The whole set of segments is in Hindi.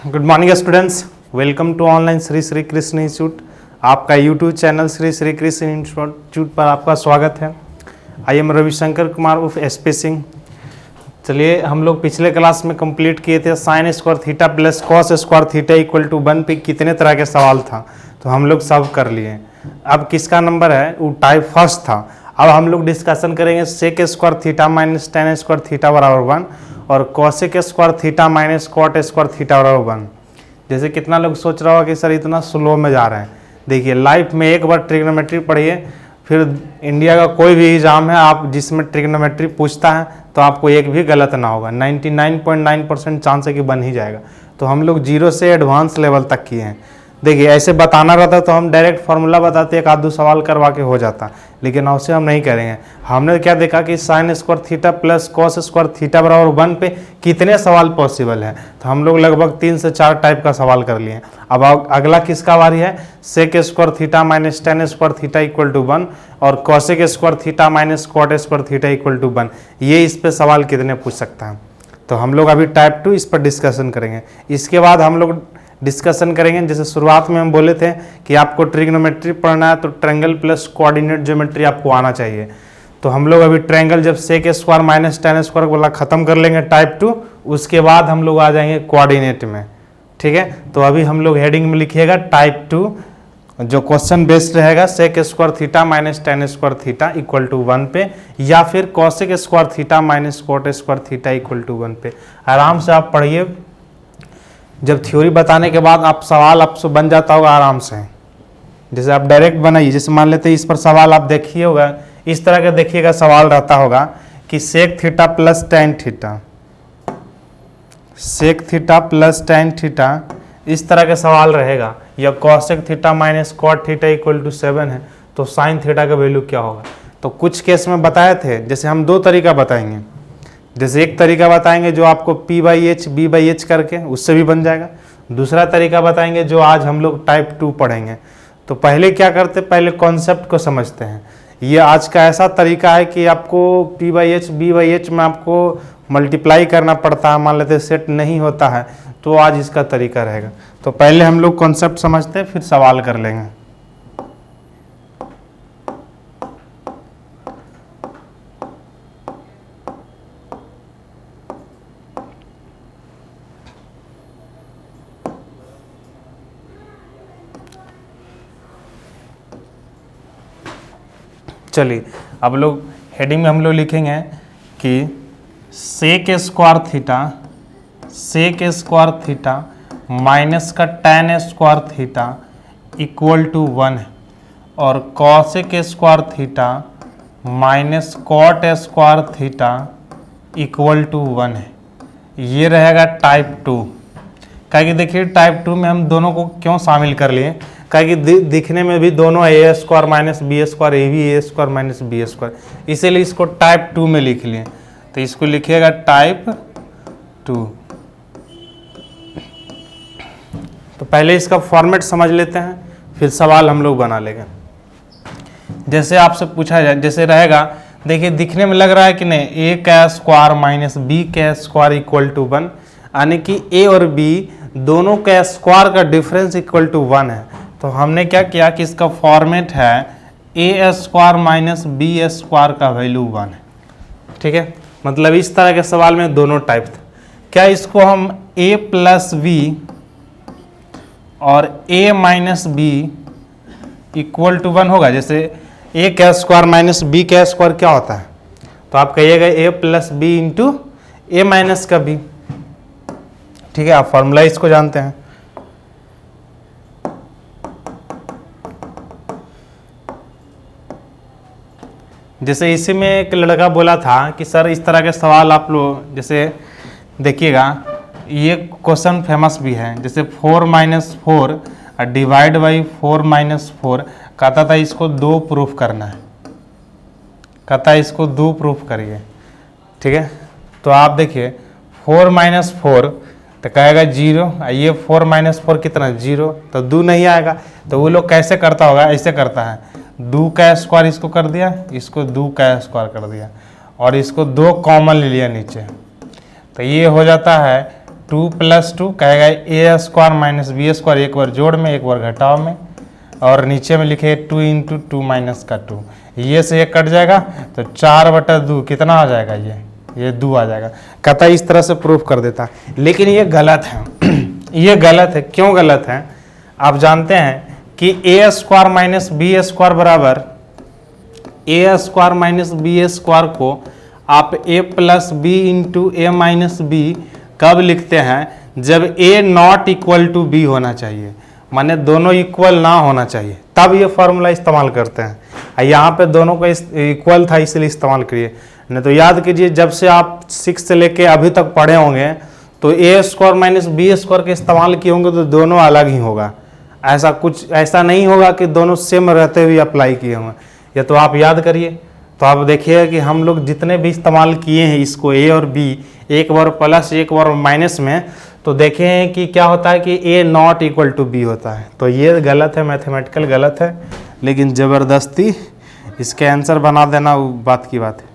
Good morning students, welcome to online Shri Shri Krishna institute. आपका YouTube channel Shri Shri Krishna institute पर आपका स्वागत है। आई एम रविशंकर कुमार उर्फ एसपी सिंह। चलिए, हम लोग पिछले क्लास में कंप्लीट किए थे sine square theta plus cos square theta equal to 1 पे कितने तरह के सवाल था, तो हम लोग सब कर लिए। अब किसका नंबर है, वो टाइप फर्स्ट था। अब हम लोग डिस्कशन करेंगे sec square theta minus tan square theta बराबर 1 और cosec square theta minus cot square theta बराबर 1। जैसे कितना लोग सोच रहा होगा कि सर इतना स्लो में जा रहे हैं। देखिए, लाइफ में एक बार ट्रिग्नोमेट्री पढ़िए, फिर इंडिया का कोई भी एग्जाम है आप जिसमें ट्रिग्नोमेट्री पूछता है तो आपको एक भी गलत ना होगा। 99.9% चांस है कि बन ही जाएगा। तो हम लोग जीरो से एडवांस लेवल तक किए हैं। देखिए, ऐसे बताना रहता तो हम डायरेक्ट फार्मूला बताते, एक आध दो सवाल करवा के हो जाता, लेकिन उससे हम नहीं करेंगे। हमने क्या देखा कि sine square theta plus cos square theta बराबर 1 पे कितने सवाल पॉसिबल है, तो हम लोग लगभग 3 से 4 टाइप का सवाल कर लिए। अब अगला किसका बारी है, sec square theta minus tan square theta equal to 1 और cosec square theta minus cot square theta equal to 1। ये इस पे सवाल कितने पूछ सकता है, तो हम लोग अभी टाइप 2 इस पर डिस्कशन करेंगे। इसके बाद हम लोग डिस्कशन करेंगे, जैसे शुरुआत में हम बोले थे कि आपको ट्रिग्नोमेट्री पढ़ना है तो ट्रायंगल प्लस कोऑर्डिनेट ज्योमेट्री आपको आना चाहिए। तो हम लोग अभी ट्रायंगल जब sec square minus tan square वाला खत्म कर लेंगे टाइप 2, उसके बाद हम लोग आ जाएंगे कोऑर्डिनेट में। ठीक है, तो अभी हम लोग हेडिंग में लिखिएगा टाइप 2, जो क्वेश्चन बेस्ड रहेगा sec square theta minus tan square theta equal to 1 पे, या फिर cosec square theta minus cot square theta equal to 1 पे। आराम से आप पढ़िए, जब थ्योरी बताने के बाद आप सवाल आपसे बन जाता होगा आराम से। जैसे आप डायरेक्ट बनाइए, जैसे मान लेते हैं इस पर सवाल आप देखिए होगा, इस तरह का देखिएगा सवाल रहता होगा कि sec theta plus tan theta, sec theta plus tan theta, इस तरह का सवाल रहेगा, या cosec theta minus cot theta equal to 7 है तो साइन थीटा का वैल्यू क्या होगा। तो कुछ केस में बताए थे, जैसे हम 2 तरीका बताएंगे। जैसे एक तरीका बताएंगे जो आपको P/H B/H करके, उससे भी बन जाएगा। दूसरा तरीका बताएंगे जो आज हम लोग टाइप 2 पढ़ेंगे। तो पहले क्या करते, पहले कॉन्सेप्ट को समझते हैं। ये आज का ऐसा तरीका है कि आपको P/H B/H में आपको मल्टीप्लाई करना पड़ता है, मान लेते सेट नहीं होता है, तो आज इसका तरीका रहेगा। तो पहले हम लोग कॉन्सेप्ट समझते हैं, फिर सवाल कर लेंगे। चलिए, अब लोग हेडिंग में हम लोग लिखेंगे कि sec square theta, sec square theta minus का tan square theta equal to 1 है और cosec square theta minus cot square theta equal to 1 है। ये रहेगा टाइप 2। कि देखिए, टाइप 2 में हम दोनों को क्यों शामिल कर लिए, कि दिखने में भी दोनों ए स्क्वायर माइनस बी स्क्वायर, ए भी ए स्क्वायर माइनस बी स्क्वायर, इसीलिए इसको टाइप 2 में लिख लिए। तो इसको लिखिएगा टाइप 2। तो पहले इसका फॉर्मेट समझ लेते हैं, फिर सवाल हम लोग बना लेंगे। जैसे आपसे पूछा जाए, जैसे रहेगा, देखिए दिखने में लग रहा है कि नहीं, ए का स्क्वायर माइनस बी का स्क्वायर इक्वल टू 1, यानी कि ए और बी दोनों का स्क्वायर का डिफरेंस इक्वल टू 1 है। तो हमने क्या किया कि इसका फॉर्मेट है ए स्क्वायर माइनस बी स्क्वायर का वैल्यू 1 है। ठीक है, मतलब इस तरह के सवाल में दोनों टाइप थे। क्या इसको हम ए प्लस बी और ए माइनस बी इक्वल टू 1 होगा। जैसे ए का स्क्वायर माइनस बी का स्क्वायर क्या होता है, तो आप कहिएगा ए प्लस बी इंटू ए माइनस का बी। ठीक है, आप फॉर्मूला इसको जानते हैं। जैसे इसी में एक लड़का बोला था कि सर इस तरह के सवाल आप लोग, जैसे देखिएगा ये क्वेश्चन फेमस भी है, जैसे 4 माइनस 4 डिवाइड बाई 4 माइनस 4, कहता था इसको 2 प्रूफ करना है, कहता है इसको 2 प्रूफ करिए। ठीक है, तो आप देखिए 4 माइनस 4 तो कहेगा 0, ये 4 माइनस 4 कितना 0, तो 2 नहीं आएगा। तो वो लोग कैसे करता होगा, ऐसे करता है, 2 का स्क्वायर इसको कर दिया, इसको 2 का स्क्वायर कर दिया और इसको 2 कॉमन ले लिया नीचे, तो ये हो जाता है 2 + 2 कहेगा ए स्क्वायर माइनस बी स्क्वायर, एक बार जोड़ में एक बार घटाव में, और नीचे में लिखे 2 × 2 - का 2, ये से ये कट जाएगा तो 4/2 कितना आ जाएगा, ये 2 आ जाएगा। कहता इस तरह से प्रूफ कर देता, लेकिन ये गलत है। ये गलत है, क्यों गलत है? आप जानते हैं कि ए स्क्वायर माइनस बी स्क्वायर बराबर ए स्क्वायर माइनस बी स्क्वायर को आप a + b × a - b कब लिखते हैं? जब a not equal to b होना चाहिए, माने दोनों इक्वल ना होना चाहिए, तब ये फॉर्मूला इस्तेमाल करते हैं। यहाँ पे दोनों का इक्वल था इसलिए इस्तेमाल करिए, नहीं तो याद कीजिए जब से आप 6 से लेके अभी तक पढ़े होंगे तो ए स्क्वायर माइनस बी स्क्वायर के इस्तेमाल किए होंगे तो दोनों अलग ही होगा। ऐसा नहीं होगा कि दोनों सेम रहते हुए अप्लाई किए होंगे। या तो आप याद करिए, तो आप देखिए कि हम लोग जितने भी इस्तेमाल किए हैं इसको ए और बी, एक बार प्लस एक बार माइनस में, तो देखे हैं कि क्या होता है कि ए नॉट इक्वल टू बी होता है। तो ये गलत है, मैथमेटिकल गलत है, लेकिन ज़बरदस्ती इसके आंसर बना देना वो बात की बात है।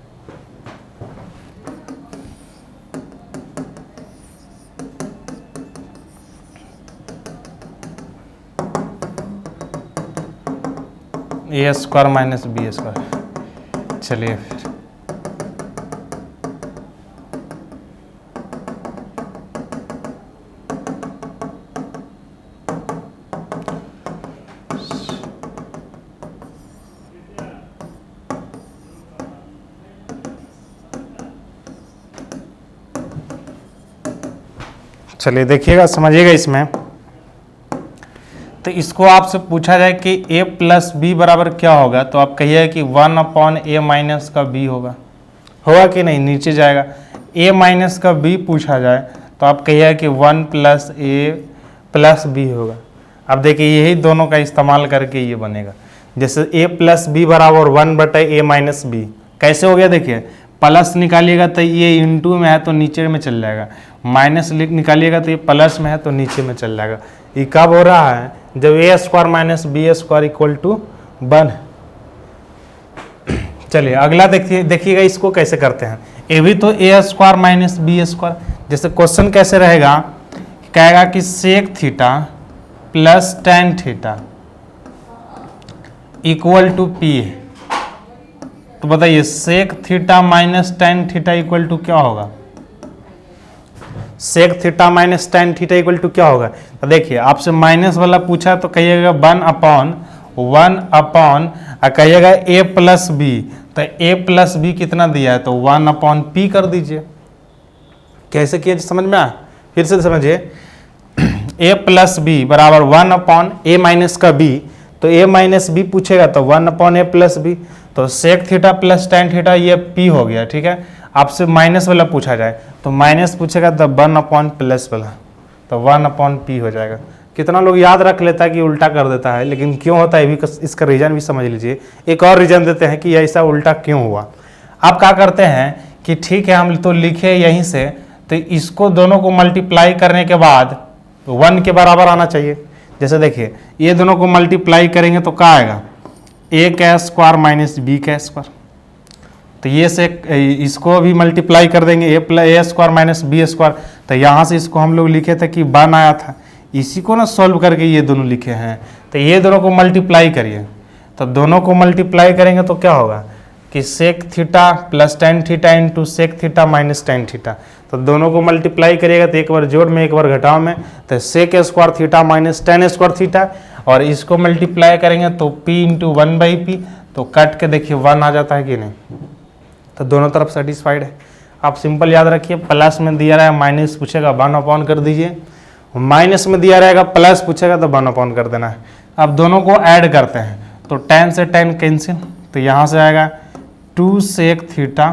ए स्क्वायर माइनस बी स्क्वायर। चलिए फिर देखिएगा, समझिएगा इसमें। तो इसको आपसे पूछा जाए कि a + b बराबर क्या होगा, तो आप कहिए कि 1/a - का b होगा कि नहीं, नीचे जाएगा। a - का b पूछा जाए तो आप कहिए कि 1 + a + b होगा। अब देखिए यही दोनों का इस्तेमाल करके ये बनेगा, जैसे a + b बराबर 1/a - b कैसे हो गया। देखिए प्लस निकालिएगा तो ये इंटू में है तो नीचे में चल जाएगा, माइनस निकालिएगा तो ये प्लस में है तो नीचे में चल जाएगा। ये कब हो रहा है? जब a square minus B square equal to 1। चलिए अगला देखिएगा इसको कैसे करते हैं। ये भी तो a square minus B square, जैसे क्वेश्चन कैसे रहेगा, कहेगा कि sec theta plus tan theta equal to P है। तो बताइए sec theta minus tan theta equal to क्या होगा? Sec theta minus tan theta equal to क्या होगा? तो देखिए आपसे माइनस वाला पूछा तो कहिएगा 1/1 कहिएगा a + b, तो a + b कितना दिया है तो 1/p कर दीजिए। कैसे किया समझ में आया? फिर से समझिए, a + b बराबर 1/a - का b, तो a - b पूछेगा तो 1/a + b, तो sec theta plus tan theta ये p हो गया। ठीक है, आपसे माइनस वाला पूछा जाए तो माइनस पूछेगा तो 1/+ वाला, तो 1/p हो जाएगा। कितना लोग याद रख लेता है कि उल्टा कर देता है, लेकिन क्यों होता है भी इसका रीजन भी समझ लीजिए। एक और रीजन देते हैं कि ऐसा उल्टा क्यों हुआ। आप क्या करते हैं कि ठीक है हम तो लिखे यहीं से, तो इसको दोनों को मल्टीप्लाई करने के बाद 1 के बराबर आना चाहिए। जैसे देखिए ये दोनों को मल्टीप्लाई करेंगे तो क्या आएगा? a का स्क्वायर माइनस b का स्क्वायर, तो ये से इसको भी मल्टीप्लाई कर देंगे a square minus B square, तो यहाँ से इसको हम लोग लिखे थे कि 1 आया था, इसी को ना सॉल्व करके ये दोनों लिखे हैं। तो ये दोनों को मल्टीप्लाई करिए, तो दोनों को मल्टीप्लाई करेंगे तो क्या होगा कि sec theta plus tan theta into sec theta minus tan theta, तो दोनों को मल्टीप्लाई करिएगा तो एक बार जोड़ में एक बार घटाव में, तो sec square theta minus tan square theta, और इसको मल्टीप्लाई करेंगे तो p × 1/p, तो कट के देखिए 1 आ जाता है कि नहीं, तो दोनों तरफ सेटिस्फाइड है। आप सिंपल याद रखिए, प्लस में दिया रहेगा माइनस पूछेगा 1/, कर दीजिए, माइनस में दिया रहेगा प्लस पूछेगा तो 1/, कर देना है। अब दोनों को ऐड करते हैं तो 10 से 10 कैंसिल, तो यहाँ से आएगा 2 सेक थीटा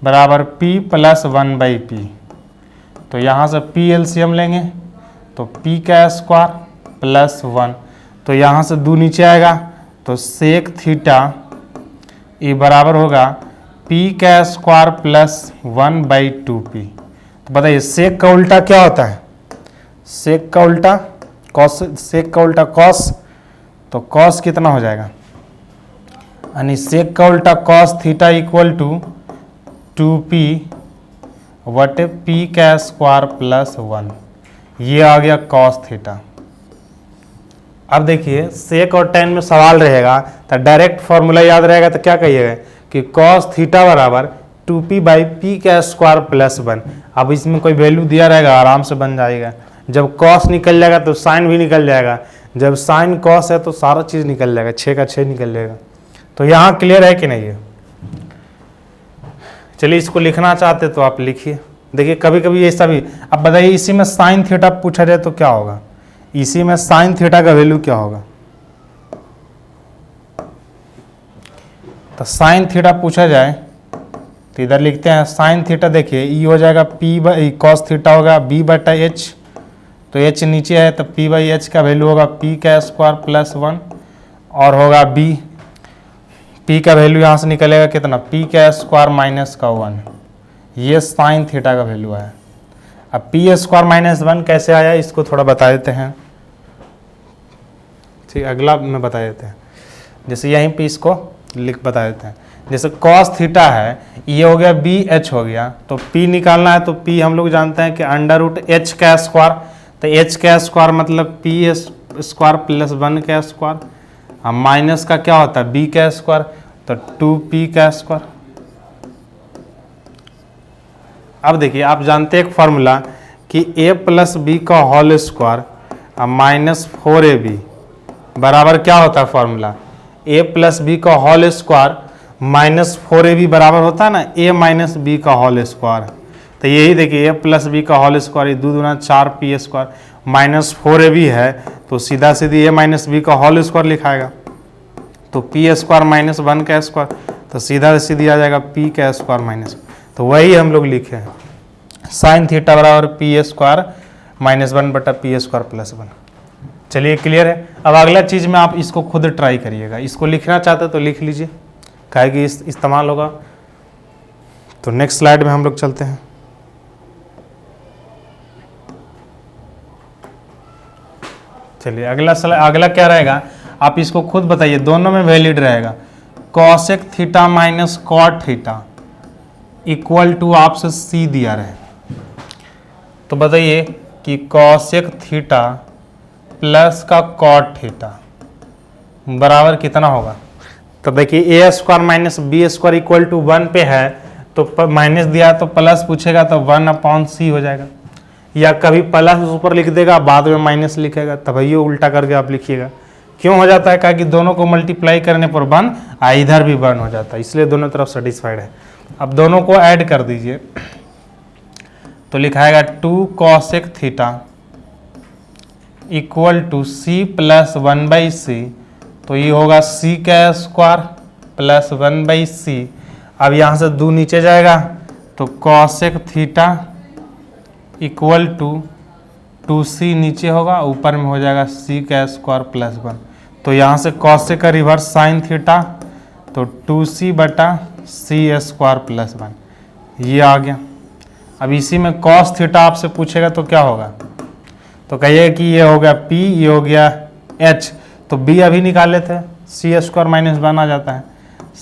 बराबर p + 1/p, तो यहाँ से p एलसीएम लेंगे तो p का स्क्वायर प्लस 1, तो यहाँ से 2 नीचे आएगा तो सेक थीटा ये बराबर होगा p का स्क्वायर प्लस 1/2p। तो बताइए सेक का उल्टा क्या होता है? सेक का उल्टा कॉस, सेक का उल्टा कॉस, तो कॉस कितना हो जाएगा? यानी सेक का उल्टा cos theta equal to 2p बटे पी का स्क्वायर प्लस 1, ये आ गया कॉस थीटा। अब देखिए सेक और टेन में सवाल रहेगा तो डायरेक्ट फॉर्मूला याद रहेगा तो क्या कहिएगा कि कॉस थीटा बराबर 2p बाई पी का स्क्वायर प्लस 1। अब इसमें कोई वैल्यू दिया रहेगा आराम से बन जाएगा। जब कॉस निकल जाएगा तो साइन भी निकल जाएगा, जब साइन कॉस है तो सारा चीज़ निकल जाएगा, 6 का 6 निकल जाएगा। तो यहाँ क्लियर है कि नहीं है? चलिए इसको लिखना चाहते तो आप लिखिए। देखिए कभी कभी ऐसा भी, अब बताइए इसी में साइन थीटा पूछा जाए तो क्या होगा, इसी में साइन थीटा का वैल्यू क्या होगा? तो साइन थीटा पूछा जाए तो इधर लिखते हैं साइन थीटा। देखिए ई हो जाएगा पी बाई कॉस थीटा होगा बी बटा एच, तो एच नीचे है तो पी बाई एच का वैल्यू होगा पी का स्क्वायर प्लस 1 और होगा बी, पी का वैल्यू यहाँ से निकलेगा कितना, पी का स्क्वायर माइनस का 1। ये साइन थीटा का वैल्यू आया। अब पी स्क्वायर माइनस 1 कैसे आया इसको थोड़ा बता देते हैं। ठीक, अगला में बता देते हैं। जैसे यहीं पे इसको लिख बता देते हैं। जैसे कॉस थीटा है, ये हो गया बी एच हो गया, तो पी निकालना है तो पी हम लोग जानते हैं कि अंडर रूट एच का स्क्वायर, तो एच का स्क्वायर मतलब पी स्क्वायर प्लस 1 का स्क्वायर, अब माइनस का क्या होता है बी का स्क्वायर, तो 2p का स्क्वायर। अब देखिए आप जानते हैं एक फॉर्मूला कि a प्लस बी का होल स्क्वायर माइनस 4ab बराबर क्या होता है फॉर्मूला, a प्लस बी का होल स्क्वायर माइनस 4ab बराबर होता है ना a माइनस बी का होल स्क्वायर। तो यही देखिए a प्लस बी का होल स्क्वायर, ये 2 दूना 4p स्क्वायर माइनस 4ab है, तो सीधा सीधी a माइनस बी का होल स्क्वायर लिखाएगा, तो p स्क्वायर माइनस 1 का स्क्वायर, तो सीधा सीधी आ जाएगा p का स्क्वायर माइनस, तो वही हम लोग लिखे हैं साइन थीटा बराबर पी स्क्वायर माइनस 1 बटा पी स्क्वायर प्लस 1। चलिए क्लियर है। अब अगला चीज़ में आप इसको खुद ट्राई करिएगा, इसको लिखना चाहते तो लिख लीजिए, काहे कि इस्तेमाल होगा। तो नेक्स्ट स्लाइड में हम लोग चलते हैं। चलिए अगला क्या रहेगा, आप इसको खुद बताइए, दोनों में वैलिड रहेगा। Cosec theta minus cot theta equal to आपसे सी दिया रहे, तो बताइए कि कॉसेक थीटा प्लस का कॉट थीटा बराबर कितना होगा। तो देखिए a square minus B square equal to 1 पे है, तो माइनस दिया तो प्लस पूछेगा तो 1/c हो जाएगा, या कभी प्लस ऊपर लिख देगा बाद में माइनस लिखेगा, तब ये उल्टा करके आप लिखिएगा। क्यों हो जाता है, क्या कि दोनों को मल्टीप्लाई करने पर 1 इधर भी 1 हो जाता है, इसलिए दोनों तरफ सेटिस्फाइड है। अब दोनों को ऐड कर दीजिए तो लिखाएगा 2 cosec theta equal to C plus 1/c, तो ये होगा c का स्क्वायर प्लस 1/c। अब यहाँ से 2 नीचे जाएगा तो cosec theta equal to 2c नीचे होगा, ऊपर में हो जाएगा c का स्क्वायर प्लस 1। तो यहाँ से कॉसेक का रिवर्स साइन थीटा, तो 2c बटा c स्क्वायर प्लस 1, ये आ गया। अब इसी में कॉस थीटा आपसे पूछेगा तो क्या होगा, तो कहिए कि ये हो गया p, ये हो गया h, तो b अभी निकाल लेते हैं, c स्क्वायर माइनस 1 आ जाता है,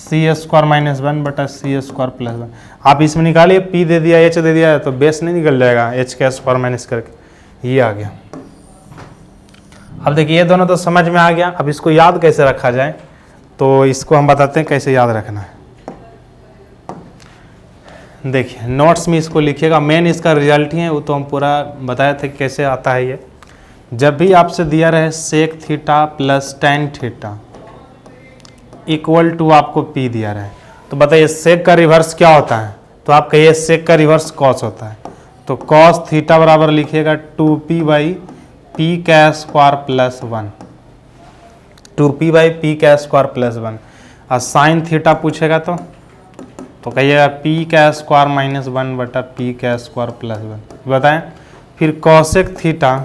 c स्क्वायर माइनस 1 बटा c स्क्वायर प्लस 1। आप इसमें निकालिए, p दे दिया h दे दिया तो बेस नहीं निकल जाएगा h का स्क्वायर माइनस करके, ये आ गया। अब देखिए ये दोनों तो समझ में आ गया। अब इसको याद कैसे रखा जाए, तो इसको हम बताते हैं कैसे याद रखना है। देखिए नोट्स में इसको लिखिएगा, मेन इसका रिजल्ट ही है, वो तो हम पूरा बताए थे कैसे आता है ये। जब भी आपसे दिया रहे sec theta plus tan theta equal to आपको p दिया रहे, तो बताइए सेक का रिवर्स क्या होता है, तो आप कहिए सेक का रिवर्स कॉस होता है, तो कॉस थीटा बराबर लिखिएगा 2p बाई पी का square plus 1, 2p by P का स्क्वायर प्लस 1। और साइन थीटा पूछेगा तो कहिएगा p का स्क्वायर माइनस 1 बटा p का स्क्वायर प्लस 1। बताएं फिर cosec theta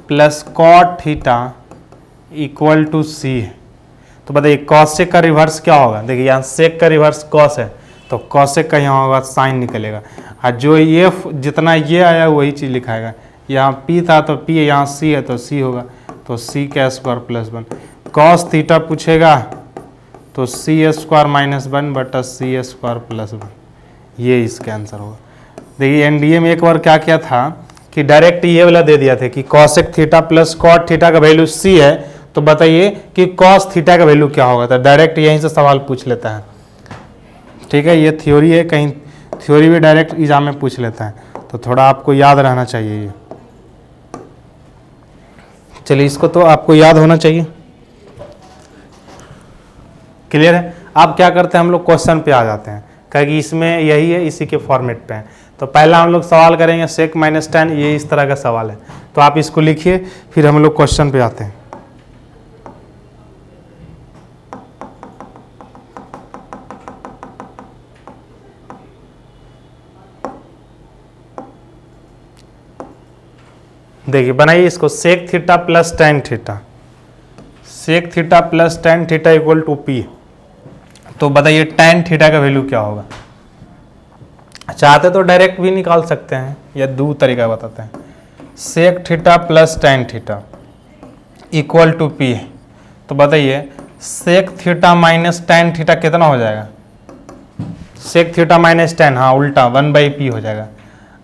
plus cot theta equal to c है, तो बताइए कॉसेक का रिवर्स क्या होगा। देखिए यहाँ सेक का रिवर्स कॉस है, तो कॉसेक का यहाँ होगा साइन निकलेगा, और जो ये जितना ये आया वही चीज़ लिखाएगा। यहाँ p था तो p, यहाँ c है तो c होगा, तो c का स्क्वायर प्लस 1। कॉस थीटा पूछेगा तो c स्क्वायर माइनस 1 बटा c स्क्वायर प्लस 1, ये इसका आंसर होगा। देखिए एनडीए में एक बार क्या किया था कि डायरेक्ट ये वाला दे दिया था कि cosec theta plus cot theta का वैल्यू सी है, तो बताइए कि कॉस थीटा का वैल्यू क्या होगा। तो डायरेक्ट यहीं से सवाल पूछ लेता है, ठीक है। ये थ्योरी है, कहीं थ्योरी भी डायरेक्ट एग्जाम में पूछ लेता है, तो थोड़ा आपको याद रहना चाहिए ये। चलिए इसको तो आपको याद होना चाहिए, क्लियर है। आप क्या करते हैं, हम लोग क्वेश्चन पे आ जाते हैं, क्योंकि इसमें यही है, इसी के फॉर्मेट पे है। तो पहला हम लोग सवाल करेंगे सेक माइनस टेन, ये इस तरह का सवाल है, तो आप इसको लिखिए, फिर हम लोग क्वेश्चन पे आते हैं। देखिए बनाइए इसको, sec theta plus tan theta, sec theta plus tan theta equal to P. तो बताइए टेन थीटा का वैल्यू क्या होगा। चाहते तो डायरेक्ट भी निकाल सकते हैं, या दो तरीका बताते हैं। Sec theta plus tan theta equal to P, तो बताइए sec theta minus tan theta कितना हो जाएगा। सेक थीटा माइनस टेन, हाँ उल्टा 1/p हो जाएगा।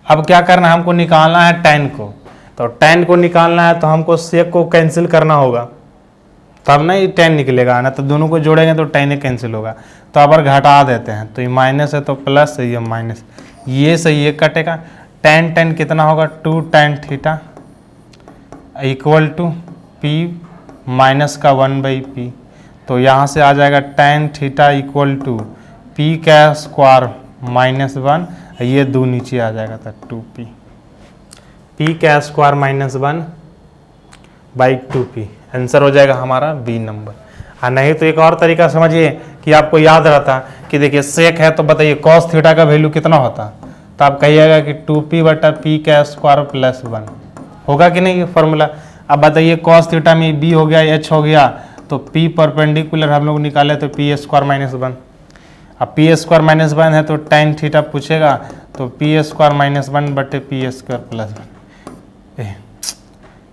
अब क्या करना है, हमको निकालना है टेन को, तो टेन को निकालना है तो हमको सेक को कैंसिल करना होगा, तब ना ये टेन निकलेगा ना, तो दोनों को जोड़ेंगे तो टेन ही कैंसिल होगा। तो अब घटा देते हैं, तो ये माइनस है तो प्लस है, ये माइनस, ये से ये कटेगा। टेन टेन कितना होगा, 2 tan theta equal to P minus का 1/p। तो यहाँ से आ जाएगा tan theta equal to P का स्क्वायर माइनस 1, ये 2 नीचे आ जाएगा था 2p, पी का स्क्वायर माइनस 1/2p। आंसर हो जाएगा हमारा बी नंबर। हाँ नहीं तो एक और तरीका समझिए कि आपको याद रहता कि देखिए सेक है तो बताइए कॉस थीटा का वैल्यू कितना होता, तो आप कहिएगा कि 2p/p का स्क्वायर प्लस 1 होगा कि नहीं ये फॉर्मूला। अब बताइए कॉस थीटा में b हो गया, h हो गया, तो p परपेंडिकुलर हम लोग निकाले तो p स्क्वायर माइनस 1। अब p स्क्वायर माइनस 1 है तो टेन थीटा पूछेगा, तो p square minus 1/p square plus 1,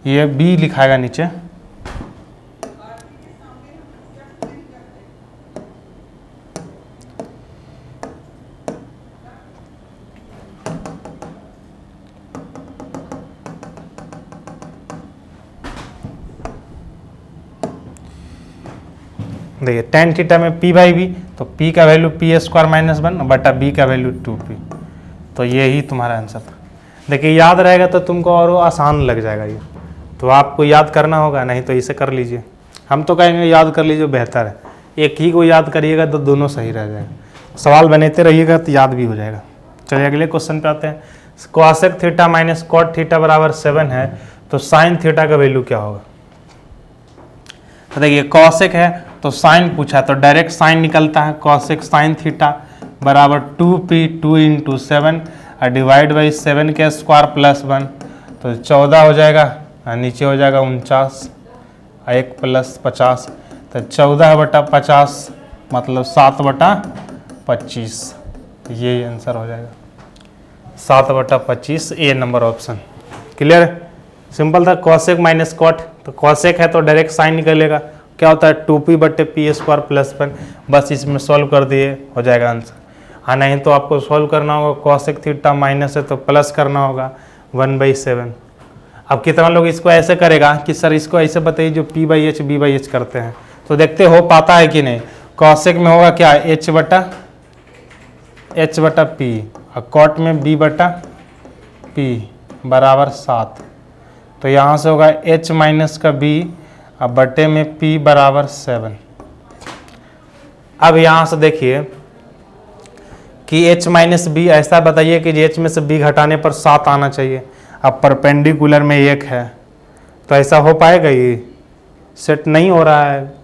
ये b लिखाएगा नीचे। देखिए टेन थीटा में p/b, तो p का value p square minus 1/b का वैल्यू 2p, तो ये ही तुम्हारा आंसर था। देखिए याद रहेगा तो तुमको और आसान लग जाएगा ये, तो आपको याद करना होगा, नहीं तो इसे कर लीजिए। हम तो कहेंगे याद कर लीजिए बेहतर है, एक ही को याद करिएगा तो दोनों सही रह जाएगा। सवाल बनाते रहिएगा तो याद भी हो जाएगा। चलिए अगले क्वेश्चन पे आते हैं। Cosec theta minus cot theta बराबर 7 है, तो साइन थीटा का वैल्यू क्या होगा। तो देखिए कॉसेक है तो साइन पूछा, तो डायरेक्ट साइन निकलता है। कॉसेक साइन थीटा बराबर 2p 2 × 7 और डिवाइड बाई 7 के स्क्वायर प्लस 1, तो 14 हो जाएगा और नीचे हो जाएगा 49 और 1 + 50, तो 14/50 मतलब 7/25, ये आंसर हो जाएगा 7/25, ए नंबर ऑप्शन। क्लियर है, सिंपल था। कॉसेक माइनस कॉट, तो कॉसेक है तो डायरेक्ट साइन निकलेगा, क्या होता है 2p/p स्क्वायर प्लस 1, बस इसमें सॉल्व कर दिए हो जाएगा आंसर। हाँ नहीं तो आपको सॉल्व करना होगा, कॉसेक थीटा माइनस है तो प्लस करना होगा 1/7। अब कितना लोग इसको ऐसे करेगा कि सर इसको ऐसे बताइए जो p/h b/h करते हैं, तो देखते हो पाता है कि नहीं। कॉसेक में होगा क्या h/p और कॉट में b/p बराबर 7, तो यहाँ से होगा h माइनस का b अब बटे में p बराबर 7। अब यहाँ से देखिए कि h माइनस बी, ऐसा बताइए कि h में से b घटाने पर 7 आना चाहिए। अब परपेंडिकुलर में 1 है, तो ऐसा हो पाएगा, ये सेट नहीं हो रहा है।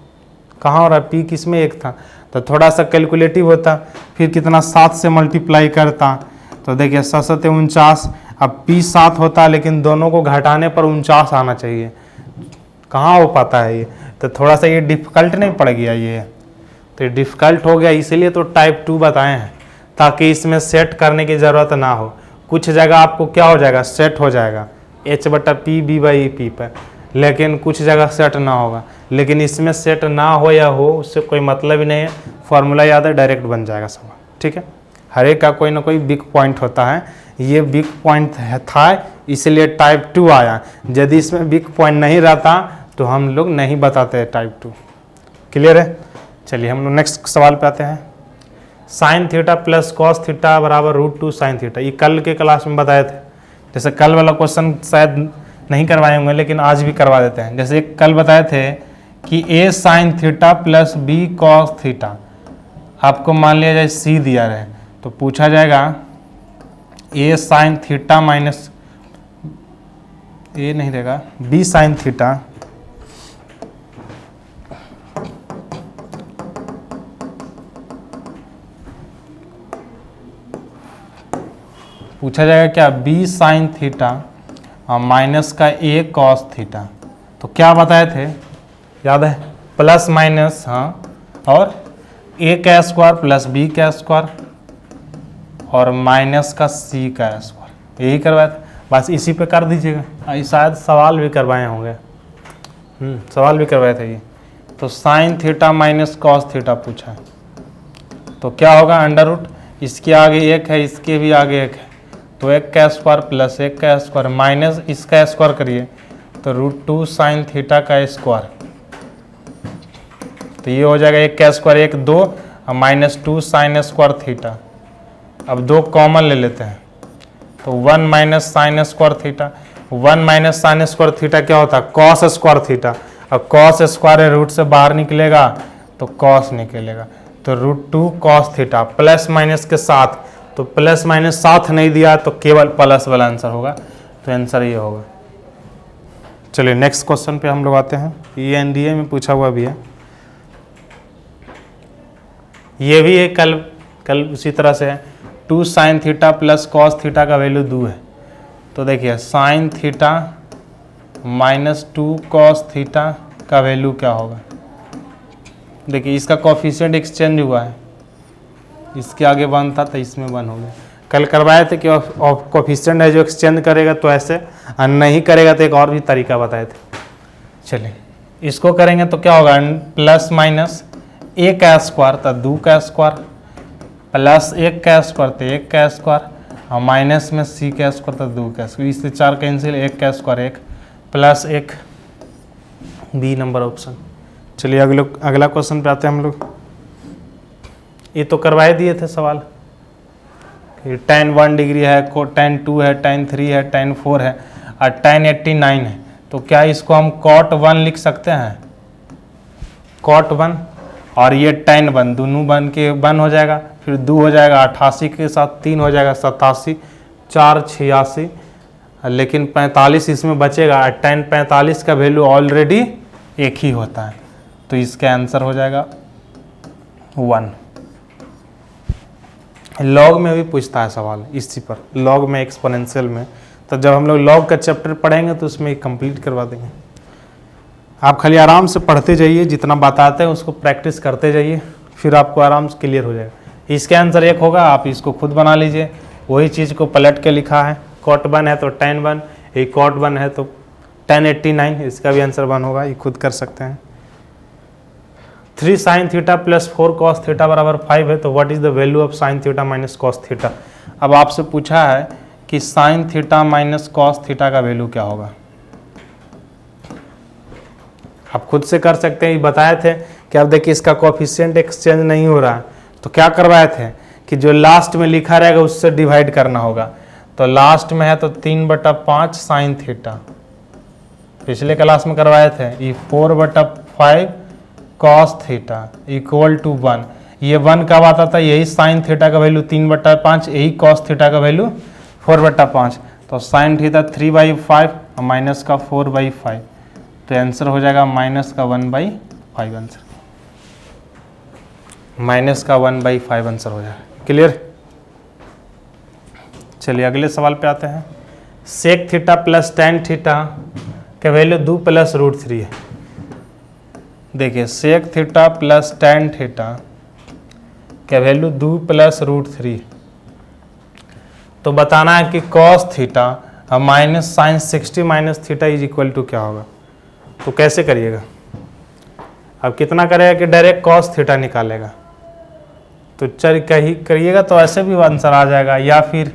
कहाँ हो रहा है, p किस में 1 था, तो थोड़ा सा कैलकुलेटिव होता, फिर कितना 7 से मल्टीप्लाई करता, तो देखिए 7 7 49, अब p 7 होता लेकिन दोनों को घटाने पर 49 आना चाहिए। कहाँ हो पाता है ये, तो थोड़ा सा ये डिफ़िकल्ट नहीं पड़ गया ये, तो डिफ़िकल्ट हो गया, इसीलिए तो टाइप 2 बताए हैं, ताकि इसमें सेट करने की ज़रूरत ना हो। कुछ जगह आपको क्या हो जाएगा, सेट हो जाएगा h/p b/p पर, लेकिन कुछ जगह सेट ना होगा। लेकिन इसमें सेट ना हो या हो उससे कोई मतलब ही नहीं है, फॉर्मूला याद है डायरेक्ट बन जाएगा सवाल। ठीक है, हर एक का कोई ना कोई बिग पॉइंट होता है, ये वीक पॉइंट था, इसलिए टाइप 2 आया। यदि इसमें वीक पॉइंट नहीं रहता तो हम लोग नहीं बताते टाइप 2। क्लियर है? चलिए हम लोग नेक्स्ट सवाल पे आते हैं। Sine theta plus cos theta बराबर √2 साइन थीटा। ये कल के क्लास में बताए थे। जैसे कल वाला क्वेश्चन शायद नहीं करवाए होंगे, लेकिन आज भी करवा देते हैं। जैसे कल बताए थे कि a sine theta plus b cos theta, आपको मान लिया जाए c दिया रहे, तो पूछा जाएगा a sine theta minus a नहीं रहेगा b साइन थीटा पूछा जाएगा क्या b साइन थीटा माइनस का a कॉस थीटा। तो क्या बताए थे, याद है? प्लस माइनस, हाँ, और a का स्क्वायर प्लस b का स्क्वायर और माइनस का c का स्क्वायर, यही करवाया था। बस इसी पे कर दीजिएगा। शायद सवाल भी करवाए होंगे, सवाल भी करवाए थे ये। तो sine theta minus cos theta पूछा है, तो क्या होगा? अंडर रूट, इसके आगे 1 है, इसके भी आगे 1 है, तो 1 का स्क्वायर प्लस 1 का स्क्वायर माइनस इसका स्क्वायर करिए तो √2 साइन थीटा का स्क्वायर। तो ये हो जाएगा 1 का स्क्वायर 1 2 और -2 साइन स्क्वायर थीटा। अब 2 कॉमन ले लेते हैं तो 1 minus sign square theta. 1 minus sign square theta क्या होता है? Cos square theta. अब कॉस स्क्वायर रूट से बाहर निकलेगा तो कॉस निकलेगा, तो √2 कॉस थीटा प्लस माइनस के साथ। तो प्लस माइनस साथ नहीं दिया तो केवल प्लस वाला आंसर होगा, तो आंसर ये होगा। चलिए नेक्स्ट क्वेश्चन पे हम लोग आते हैं। ये एनडीए में पूछा हुआ भी है, ये भी है कल उसी तरह से है। 2 sine theta plus cos theta का वैल्यू 2 है। तो देखिए sine theta minus 2 cos theta का वैल्यू क्या होगा? देखिए इसका कोफिशिएंट एक्सचेंज हुआ है, इसके आगे 1 था तो इसमें 1 हो गया। कल करवाए थे कि कोफिशिएंट है जो एक्सचेंज करेगा तो ऐसे, और नहीं करेगा तो एक और भी तरीका बताए थे। चलिए इसको करेंगे तो क्या होगा? प्लस माइनस a का स्क्वायर तो 2 का स्क्वायर प्लस 1 का स्क्वायर तो 1 का स्क्वायर और माइनस में c का स्क्वायर तो 2 का स्क्वायर। इससे 4 कैंसिल, 1 का square 1 plus 1, B number option. चलिए अगला क्वेश्चन पे आते हैं हम लोग। ये तो करवाए दिए थे सवाल, tan 1 डिग्री है, tan 2 है, tan 3 है, tan 4 है और tan 89 है। तो क्या इसको हम cot 1 लिख सकते हैं? cot 1 और ये tan 1 दोनों बन के 1 हो जाएगा, फिर 2 हो जाएगा, 88 के साथ 3 हो जाएगा, 87, 4 86, लेकिन 45 इसमें बचेगा। tan 45 का वैल्यू ऑलरेडी 1 ही होता है, तो इसका आंसर हो जाएगा 1। लॉग में भी पूछता है सवाल इसी पर, लॉग में एक्सपोनेंशियल में। तो जब हम लोग लॉग का चैप्टर पढ़ेंगे तो उसमें कंप्लीट करवा देंगे। आप खाली आराम से पढ़ते जाइए, जितना बताते हैं उसको प्रैक्टिस करते जाइए, फिर आपको आराम से क्लियर हो जाएगा। इसका आंसर 1 होगा, आप इसको खुद बना लीजिए। वही चीज़ को पलट के लिखा है, cot 1 है तो tan 1, ये cot 1 है तो tan 89, इसका भी आंसर 1 होगा, ये खुद कर सकते हैं। 3 sine theta plus 4 cos theta बराबर 5 है, तो what is the value of sine theta minus cos theta. अब आपसे पूछा है कि sine theta minus cos theta का वैल्यू क्या होगा। आप खुद से कर सकते हैं, ये बताए थे कि अब देखिए इसका कोफिशिएंट एक्सचेंज नहीं हो रहा है, तो क्या करवाए थे कि जो लास्ट में लिखा रहेगा उससे डिवाइड करना होगा। तो लास्ट में है तो 3/5 साइन थीटा, पिछले क्लास में करवाए थे। ये 4/5 कॉस थीटा इक्वल टू 1। ये 1 कब आता था? यही साइन थीटा का वैल्यू 3/5, यही कॉस थीटा का वैल्यू 4/5। तो साइन थीटा 3/5 और माइनस का 4/5, तो आंसर हो जाएगा माइनस का 1/5 आंसर, माइनस का 1/5 आंसर हो जाएगा। क्लियर? चलिए अगले सवाल पे आते हैं। Sec theta plus tan theta का वैल्यू 2 + √3 है। देखिए sec theta plus tan theta का वैल्यू 2 + √3, तो बताना है कि cos theta minus sine 60 minus theta is equal to क्या होगा। तो कैसे करिएगा? अब कितना करेगा कि डायरेक्ट cos थीटा निकालेगा, तो चल कहीं करिएगा तो ऐसे भी आंसर आ जाएगा, या फिर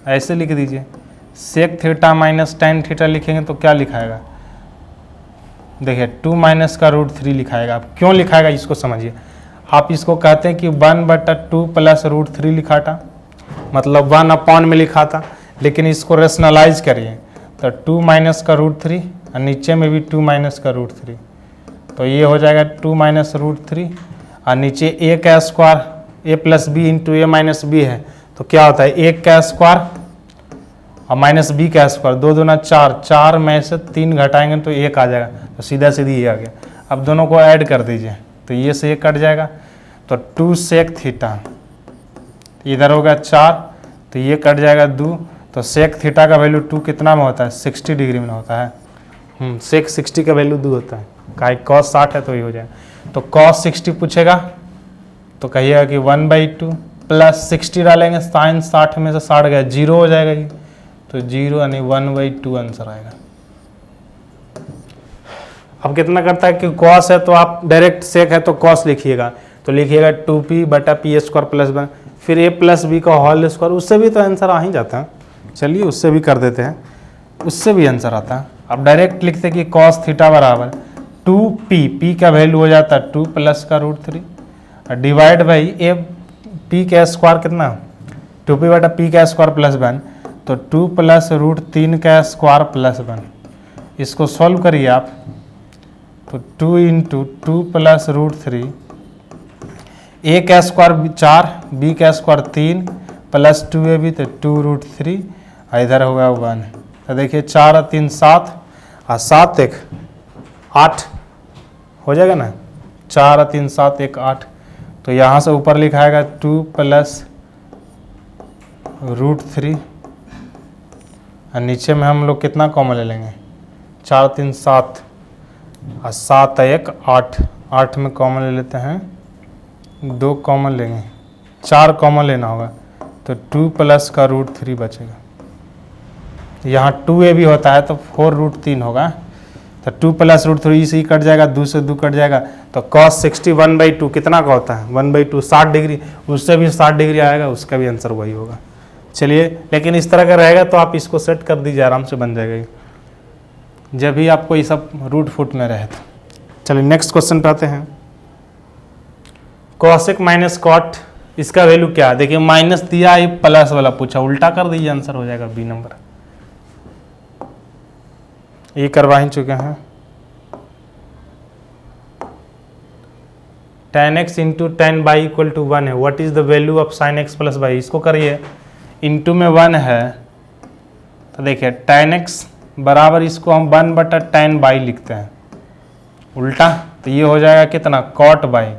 ऐसे लिख दीजिए, sec theta minus tan theta लिखेंगे तो क्या लिखाएगा, देखिए 2 माइनस का रूट 3 लिखाएगा। आप क्यों लिखाएगा इसको समझिए। आप इसको कहते हैं कि 1/2 प्लस रूट 3 लिखा था, मतलब 1 अपॉन में लिखा था, लेकिन इसको रेशनलाइज करिए तो 2 माइनस का रूट 3 और नीचे में भी 2 माइनस का रूट 3, तो ये हो जाएगा 2 माइनस रूट 3 और नीचे ए का स्क्वायर, ए प्लस बी इंटू ए माइनस बी है, तो क्या होता है 1 का स्क्वायर और माइनस बी का स्क्वायर, 2 दूना 4, 4 में से 3 घटाएंगे तो 1 आ जाएगा, तो सीधा सीधी ये आ गया। अब दोनों को ऐड कर दीजिए तो ये से 1 कट जाएगा, तो 2 सेक थीटा, इधर होगा 4 तो ये कट जाएगा 2, तो सेक थीटा का वैल्यू 2 कितना में होता है, 60 डिग्री में होता है। सेक 60 का वैल्यू 2 होता है, का कॉस 60 है तो ये हो जाएगा। तो कॉस 60 पूछेगा तो कहिएगा कि 1/2 प्लस 60 डालेंगे, साइन 60 में से 60 गया, 0 हो जाएगा ये, तो 0 यानी 1/2 आंसर आएगा। अब कितना करता है कि कॉस है तो आप डायरेक्ट सेक है तो कॉस लिखिएगा, तो लिखिएगा 2p/p² प्लस 1, फिर a प्लस बी का होल स्क्वायर, उससे भी तो आंसर आ ही जाता है। चलिए उससे भी कर देते हैं, उससे भी आंसर आता है। अब डायरेक्ट लिखते हैं कि कॉस थीटा बराबर 2p, p का वैल्यू हो जाता है 2 प्लस का root 3 divide by A p का स्क्वायर कितना 2p/p का स्क्वायर प्लस 1, तो 2 प्लस रूट 3 का स्क्वायर प्लस 1। इसको सॉल्व करिए आप तो 2 इंटू 2 प्लस रूट 3, ए का स्क्वायर 4, बी का स्क्वायर 3 प्लस 2ab तो 2 रूट 3, इधर होगा 1। तो देखिए 4 और 3 7 और 7 1 8 हो जाएगा ना, 4 और 3 7 1 8, तो यहाँ से ऊपर लिखाएगा 2 प्लस रूट 3 और नीचे में हम लोग कितना कॉमन ले लेंगे, 4 3 7 और 7 1 8, 8 में कॉमन ले लेते हैं, 2 कॉमन लेंगे, 4 कॉमन लेना होगा, तो 2 प्लस का रूट 3 बचेगा। यहाँ 2a भी होता है तो 4 रूट 3 होगा, तो 2 प्लस रूट 3 से ही कट जाएगा, 2 से 2 कट जाएगा, तो cos 60 1/2 कितना का होता है 1/2 60 डिग्री, उससे भी 60 डिग्री आएगा, उसका भी आंसर वही होगा। चलिए, लेकिन इस तरह का रहेगा तो आप इसको सेट कर दीजिए, आराम से बन जाएगा जब भी आपको ये सब रूट फुट में रहे। तो चलिए नेक्स्ट क्वेश्चन पे आते हैं। कॉसेक माइनस कॉट, इसका वैल्यू क्या है, देखिए माइनस दिया, ये प्लस वाला पूछा, उल्टा कर दीजिए, आंसर हो जाएगा बी नंबर। ये करवा ही चुके हैं। tan x into tan y equal to 1 है, what is the value of sin x plus y, इसको करिए, इंटू में 1 है, तो देखिए tan x बराबर, इसको हम 1/tan बाई लिखते हैं उल्टा, तो ये हो जाएगा कितना cot बाई।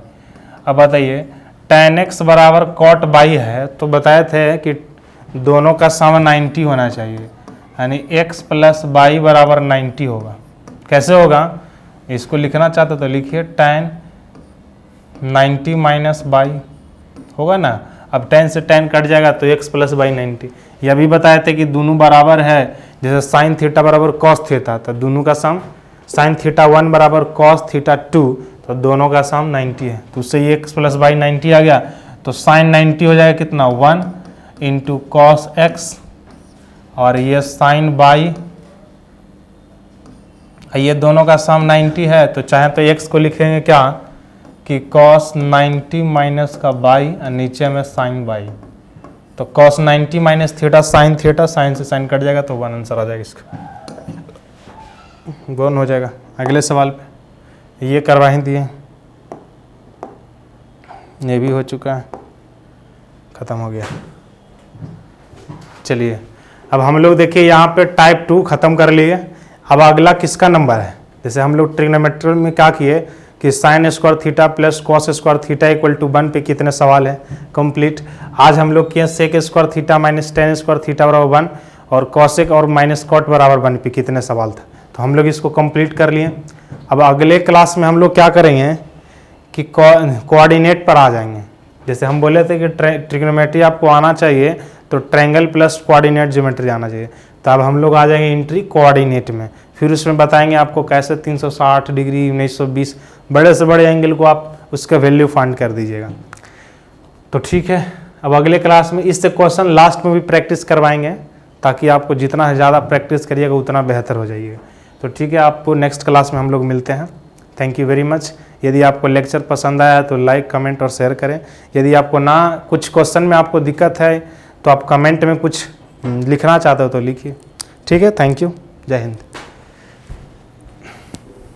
अब बताइए tan x बराबर cot बाई है, तो बताए थे कि दोनों का सम 90 होना चाहिए, यानी x प्लस बाई बराबर 90 होगा। कैसे होगा, इसको लिखना चाहते तो लिखिए tan 90 माइनस बाई होगा ना। अब tan से tan कट जाएगा तो x प्लस बाई 90। यह भी बताए थे कि दोनों बराबर है, जैसे साइन थीटा बराबर कॉस थीटा, तो दोनों का सम साइन थीटा 1 बराबर कॉस थीटा 2, तो दोनों का सम 90 है, तो उससे ये x प्लस बाई 90 आ गया, तो साइन 90 हो जाएगा कितना 1 इंटू कॉस एक्स, और ये साइन बाई, ये दोनों का सम 90 है, तो चाहे तो x को लिखेंगे क्या कि cos 90 माइनस का बाई और नीचे में साइन बाई, तो cos 90 माइनस थीटा, साइन से साइन कट जाएगा, तो 1 आंसर आ जाएगा इसका, 1 हो जाएगा। अगले सवाल पे ये करवा ही दिए, ये भी हो चुका है, ख़त्म हो गया। चलिए अब हम लोग देखिए यहाँ पे टाइप 2 ख़त्म कर लिए। अब अगला किसका नंबर है, जैसे हम लोग ट्रिग्नोमेट्री में क्या किए कि sine square theta plus cos square theta equal to 1 पे कितने सवाल हैं कंप्लीट। आज हम लोग किए sec square theta minus tan square theta बराबर 1 और कॉसेक और माइनस कॉट बराबर 1 पे कितने सवाल था, तो हम लोग इसको कंप्लीट कर लिए। अब अगले क्लास में हम लोग क्या करेंगे कि कोऑर्डिनेट पर आ जाएंगे। जैसे हम बोले थे कि ट्रिग्नोमेट्री आपको आना चाहिए तो ट्रायंगल प्लस कोऑर्डिनेट ज्योमेट्री आना चाहिए, तो अब हम लोग आ जाएंगे एंट्री कोऑर्डिनेट में, फिर उसमें बताएंगे आपको कैसे 360 डिग्री 1920 बड़े से बड़े एंगल को आप उसका वैल्यू फाइंड कर दीजिएगा। तो ठीक है, अब अगले क्लास में इससे क्वेश्चन लास्ट में भी प्रैक्टिस करवाएंगे, ताकि आपको जितना ज़्यादा प्रैक्टिस करिएगा उतना बेहतर हो जाइएगा। तो ठीक है, आपको नेक्स्ट क्लास में हम लोग मिलते हैं। Thank you very much. यदि आपको लेक्चर पसंद आया तो लाइक, कमेंट और शेयर करें। यदि आपको कुछ क्वेश्चन में आपको दिक्कत है तो आप कमेंट में कुछ लिखना चाहते हो तो लिखिए। ठीक है, थैंक यू, जय हिंद।